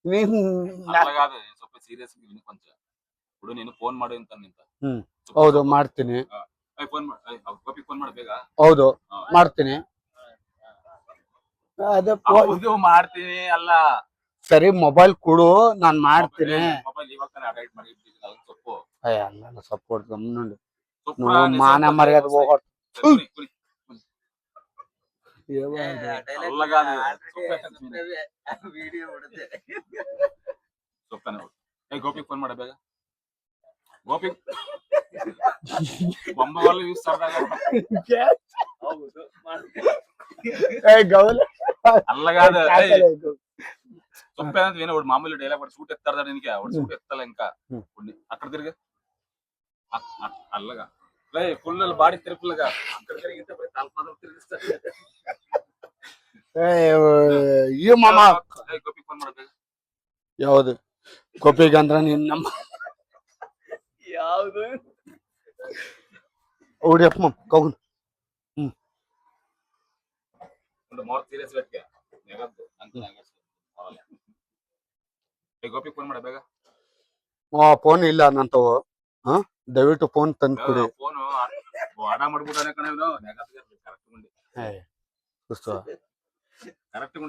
ನೀನ್ అట్లా కాదు ಸ್ವಲ್ಪ సీరియస్ గా విను కొంచెం ఇప్పుడు నేను ಫೋನ್ ಮಾಡು ಅಂತ ನಿಂತ ಹೌದು ಮಾಡ್ತೀನಿ ಫೋನ್ ಗೋಪಿ ಫೋನ್ ಮಾಡು ಬೇಗ ಹೌದು ಮಾಡ್ತೀನಿ ಅದೇ ಹೌದು ಮಾಡ್ತೀನಿ ಅಲ್ಲ ಸರಿ ಮೊಬೈಲ್ ಕೊಡು ನಾನ್ ಮಾಡ್ತೀನಿ ಮೊಬೈಲ್ ಇವಾಗ ತಾನೇ ಅಪ್ಡೇಟ್ ಮಾಡಿ ಸೊಪ್ಪು ಅಲ್ಲ ಸಪೋರ್ಟ್ ಗಮನುಂಡು నువ్వు మాన మర్యాద పోగొట్టు ಗೋಪಿ ಫೋನ್ ಮಾಡ ಬೇಗ ಗೋಪಿ ಬೊಮ್ಮ వాళ్ళు చూస్తారు అల్ల కాదు చొప్పేదంత విన మామూలు డైలాగ్ వాడు సూట్ ఎత్తారు దీనికి వాడు సూట్ ఎత్తాల ఇంకా అక్కడ తిరిగి అల్లగా ఫుల్ బాడీ తిరుపులుగా అక్కడ తిరిగితే తలపాదం తిరిగిస్తారు ಗೋಪಿ ಫೋನ್ ಮಾಡಬೇಕು ಯಾವುದು ಗೋಪಿಗೆ ಅಂದ್ರೆ ನಿನ್ನ ಯಾವುದು ಓಡಿಯಪ್ಪ ಕೌನ್ ಮೋರ್ ಸೀರಿಯಸ್ ವ್ಯಕ್ತಿ ನೆಗದ್ದು ಅಂತ ಗೋಪಿ ಫೋನ್ ಮಾಡ ಬೇಗ ಫೋನ್ ಇಲ್ಲ ನಂತವು ದಯವಿಟ್ಟು ಫೋನ್ ತಂದು ಕೊಡಿ ಫೋನ್ ವಾಡ ಮಾಡ್ಬಿಟ್ಟಾನೆ ಕಣೆ ಕರೆಕ್ಟ್ ಕರೆಕ್ಟ್